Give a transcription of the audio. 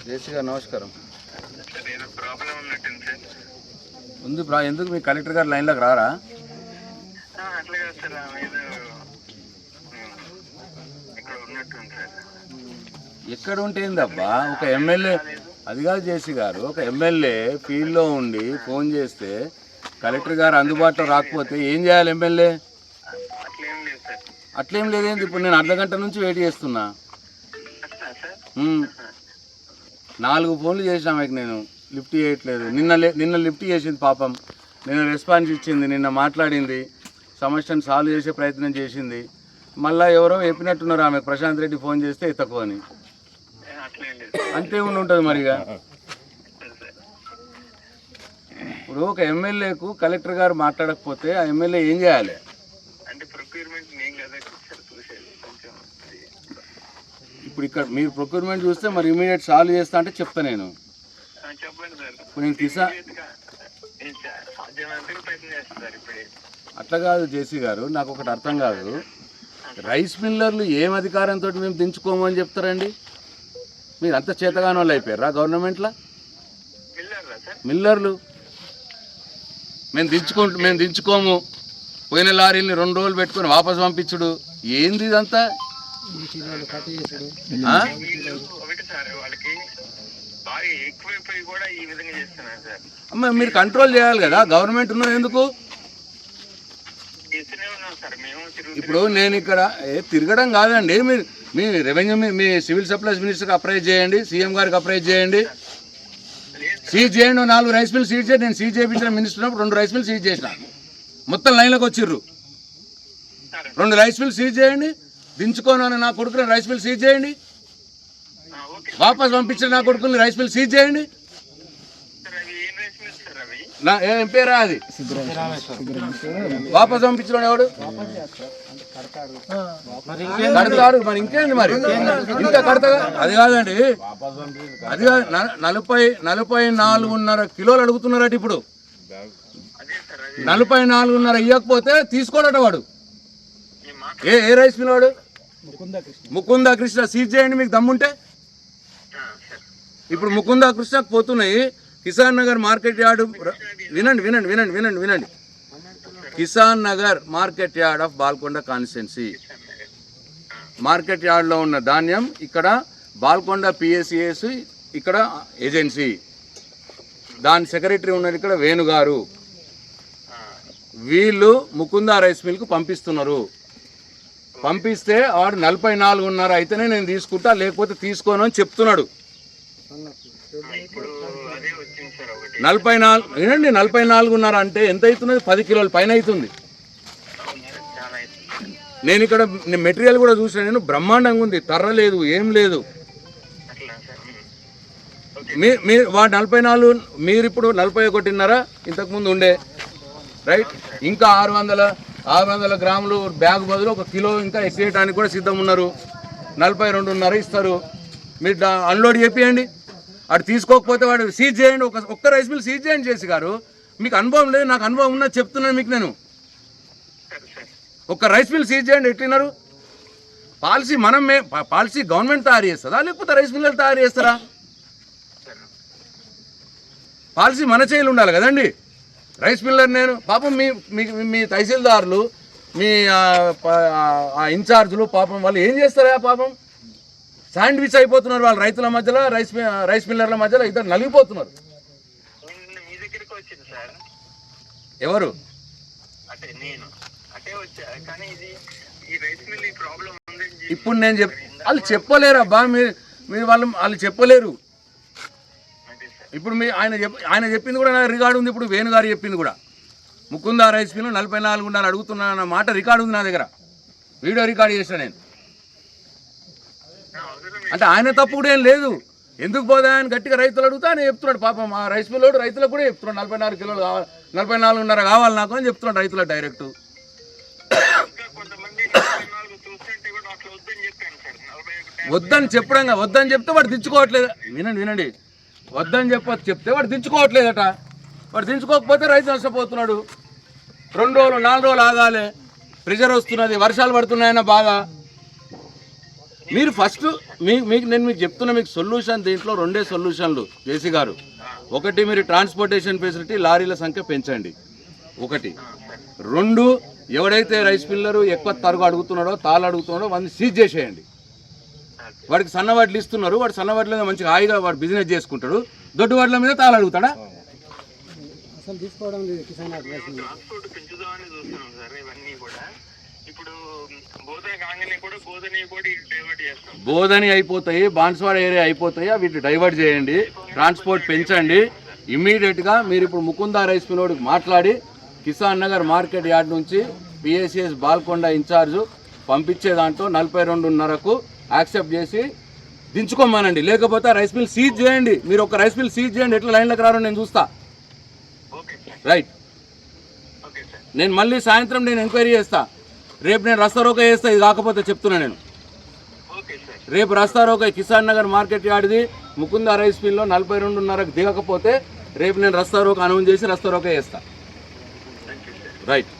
జేసీ గారు నమస్కారం. సార్ ఏదో ప్రాబ్లం ఉన్నట్టుంది సార్. ఉంది ఎందుకు మీ కలెక్టర్ గారు లైన్లోకి రారా? అట్లా కాదు సార్, ఏదో ఇక్కడ ఉన్నట్టుంది సార్. ఎక్కడ ఉంటేందబ్బా? ఒక ఎమ్మెల్యే అది కాదు జేసీ గారు, ఒక ఎమ్మెల్యే ఫీల్డ్లో ఉండి ఫోన్ చేస్తే కలెక్టర్ గారు అందుబాటులో రాకపోతే ఏం చేయాలి ఎమ్మెల్యే? అట్లేం లేదు సార్. అట్లేం లేదేంది? ఇప్పుడు నేను అర్ధగంట నుంచి వెయిట్ చేస్తున్నా. సార్ 4 ఫోన్లు చేసిన ఆమెకి, నేను లిఫ్ట్ చేయట్లేదు. నిన్న లిఫ్ట్ చేసింది పాపం, నిన్న రెస్పాన్స్ ఇచ్చింది, నిన్న మాట్లాడింది, సమస్యను సాల్వ్ చేసే ప్రయత్నం చేసింది. మళ్ళీ ఎవరో చెప్పినట్టున్నారు ఆమె ప్రశాంత్ రెడ్డి ఫోన్ చేస్తే ఎత్తకు అని. అంతే ఉంటుంది మరిగా. ఇప్పుడు ఒక ఎమ్మెల్యేకు కలెక్టర్ గారు మాట్లాడకపోతే ఆ ఎమ్మెల్యే ఏం చేయాలి? ఇప్పుడు ఇక్కడ మీరు ప్రొక్యూర్మెంట్ చూస్తే మరి ఇమీడియట్ సాల్వ్ చేస్తా అంటే చెప్తా నేను. ఇప్పుడు నేను అట్లా కాదు జేసీ గారు, నాకు ఒకటి అర్థం కాదు. రైస్ మిల్లర్లు ఏం అధికారంతో మేము దించుకోమని చెప్తారండి? మీరు అంత చేతగాని వాళ్ళు అయిపోయారా గవర్నమెంట్లో? మిల్లర్లు మేము దించుకోము, పోయిన లారీని 2 రోజులు పెట్టుకొని వాపసు పంపించుడు, ఏంది ఇదంతా? అమ్మ మీరు కంట్రోల్ చేయాలి కదా, గవర్నమెంట్ ఉన్నది ఎందుకు? ఇప్పుడు నేను ఇక్కడ తిరగడం కాదండి, మీ రెవెన్యూ మీ సివిల్ సప్లైస్ మినిస్టర్కి అప్రైజ్ చేయండి, సీఎం గారికి అప్రైజ్ చేయండి, సీజ్ చేయండి. 4 రైస్ మిల్ సీజ్ చేయండి. నేను సీజ్ చేయించిన మినిస్టర్ ఉన్నప్పుడు 2 రైస్ మిల్ సీజ్ చేసిన, మొత్తం లైన్లోకి వచ్చిర్రు. 2 రైస్ మిల్ సీజ్ చేయండి, దించుకోను నా కొడుకుని రైస్ మిల్ సీజ్ చేయండి, వాపస్ పంపించిన నా కొడుకుని రైస్ మిల్ సీజ్ చేయండి. ఏం పేరా అది? వాపస్ పంపించడం ఎవడు కడతాడు? మరి ఇంకేంది మరి, ఇంకా కడతా? అది కాదండి, అది కాదు. 44.5 కిలోలు అడుగుతున్నారట ఇప్పుడు. 44.5 ఇవ్వకపోతే తీసుకోడట వాడు. ఏ రైస్ మిల్ వాడు? ముకుంద కృష్ణ. సీజ్ చేయండి మీకు దమ్ముంటే. ఇప్పుడు ముకుంద కృష్ణకు పోతున్నాయి కిసాన్ నగర్ మార్కెట్ యార్డు. వినండి. Kisan Nagar market yard of Balkonda constituency. Market యార్డ్లో ఉన్న ధాన్యం ఇక్కడ బాల్కొండ పిఎస్సిఎస్, ఇక్కడ ఏజెన్సీ, దాని సెక్రటరీ ఉన్నది ఇక్కడ వేణుగారు. వీళ్ళు ముకుంద రైస్ మిల్కు పంపిస్తున్నారు. పంపిస్తే వాడు 44.5 అయితేనే నేను తీసుకుంటా, లేకపోతే తీసుకోను అని చెప్తున్నాడు. 44 వినండి, 44.5 అంటే ఎంత అవుతున్నది? 10 కిలోల పైన అవుతుంది. నేను ఇక్కడ మెటీరియల్ కూడా చూసాను, నేను బ్రహ్మాండంగా ఉంది, తర్ర లేదు, ఏం లేదు. మీరు వాడు 44, మీరు ఇప్పుడు 41.5 ఇంతకుముందు ఉండే, రైట్? ఇంకా 600 గ్రాములు బ్యాగ్ బదులు 1 కిలో ఇంకా ఎక్కేయడానికి కూడా సిద్ధం ఉన్నారు. 42.5 ఇస్తారు. మీరు అన్లోడ్ చేపియండి. అటు తీసుకోకపోతే వాడు సీజ్ చేయండి. ఒక్క రైస్ మిల్ సీజ్ చేయండి. జేసీ గారు మీకు అనుభవం లేదు, నాకు అనుభవం ఉన్నది చెప్తున్నాను మీకు. నేను ఒక్క రైస్ మిల్ సీజ్ చేయండి. ఎట్టినారు పాలసీ? పాలసీ గవర్నమెంట్ తయారు చేస్తుందా, లేకపోతే రైస్ మిల్లర్ తయారు చేస్తారా? పాలసీ మన చేయాలి ఉండాలి కదండి. రైస్ మిల్లర్ నేను పాపం మీ తహసీల్దారులు, మీ ఇన్ఛార్జులు పాపం వాళ్ళు ఏం చేస్తారా? పాపం శాండ్విచ్ అయిపోతున్నారు వాళ్ళు రైతుల మధ్యలో, రైస్ మిల్లర్ల మధ్యలో ఇద్దరు నలిగిపోతున్నారు. ఎవరు? ఇప్పుడు నేను వాళ్ళు చెప్పలేరు అబ్బా, మీరు వాళ్ళు చెప్పలేరు. ఇప్పుడు ఆయన చెప్పింది కూడా నా రికార్డు ఉంది. ఇప్పుడు వేణుగారు చెప్పింది కూడా, ముకుంద రైస్ మిల్ 44.5 అడుగుతున్నా అన్న మాట రికార్డు ఉంది నా దగ్గర, వీడియో రికార్డు చేసిన నేను. అంటే ఆయన తప్పు కూడా ఏం లేదు. ఎందుకు పోదా అని గట్టిగా రైతులు అడుగుతా ఆయన చెప్తున్నాడు. పాపం ఆ రైస్ మిల్లోడు రైతులకు కూడా చెప్తున్నాడు 44 కిలోలు కావాలి, 44.5 కావాలి నాకు అని చెప్తున్నాడు రైతులకు డైరెక్ట్. వద్దని చెప్తే వాడు దించుకోవట్లేదు. వినండి, వద్దని చెప్తే వాడు దించుకోవట్లేదట. వాడు దించుకోకపోతే రైతు నష్టపోతున్నాడు. 2 రోజులు 4 రోజులు ఆగాలి, ప్రెజర్ వస్తున్నది, వర్షాలు పడుతున్నాయన్న బాగా. మీరు ఫస్ట్ మీకు నేను మీకు చెప్తున్నా, మీకు సొల్యూషన్ దీంట్లో రెండే సొల్యూషన్లు జేసీ గారు. ఒకటి, మీరు ట్రాన్స్పోర్టేషన్ ఫెసిలిటీ లారీల సంఖ్య పెంచండి ఒకటి. రెండు, ఎవడైతే రైస్ మిల్లరు ఎక్కువ తరుగు అడుగుతున్నాడో, తాళ్ళు అడుగుతున్నాడో వాడిని సీజ్ చేసేయండి. వాడికి సన్నవాడ్లు ఇస్తున్నారు, వాడు సన్నవాడ్ల మీద మంచిగా హాయిగా వాడు బిజినెస్ చేసుకుంటాడు, దొడ్డు వాడ్ల మీద తాళ్ళు అడుగుతాడా? అసలు తీసుకోవడం లేదు కిసాన్ ట్రాన్స్పోర్ట్ పెంచుదామని చూస్తున్నాం సార్. ఇవన్నీ కూడా ఇప్పుడు బోధన కాగానే కూడా బోధన కూడా డైవర్ట్ చేస్తాం. బోధని అయిపోతాయి, బాన్స్వాడ ఏరియా అయిపోతాయి, వీటిని డైవర్ట్ చేయండి, ట్రాన్స్పోర్ట్ పెంచండి. ఇమ్మీడియట్గా మీరు ఇప్పుడు ముకుందా రైస్ మిల్లోడికి మాట్లాడి కిసాన్ నగర్ మార్కెట్ యార్డ్ నుంచి పిఎస్సిఎస్ బాల్కొండ ఇన్ఛార్జు పంపించే దాంట్లో 42.5కు యాక్సెప్ట్ చేసి దించుకోమానండి. లేకపోతే రైస్ మిల్ సీజ్ చేయండి. మీరు ఒక రైస్ మిల్ సీజ్ చేయండి, ఎట్లా లైన్లకు రారో నేను చూస్తా. రైట్, నేను మళ్ళీ సాయంత్రం నేను ఎంక్వైరీ చేస్తా. రేపు నేను రస్తారోకా చేస్తా, ఇది కాకపోతే చెప్తున్నా నేను. రేపు రస్తారోకా కిసాన్ నగర్ మార్కెట్ యార్డ్ది ముకుందా రైస్ మిల్లో 42.5కు దిగకపోతే రేపు నేను రస్తారోకా అనౌన్స్ చేసి రస్తారోకా చేస్తా. రైట్.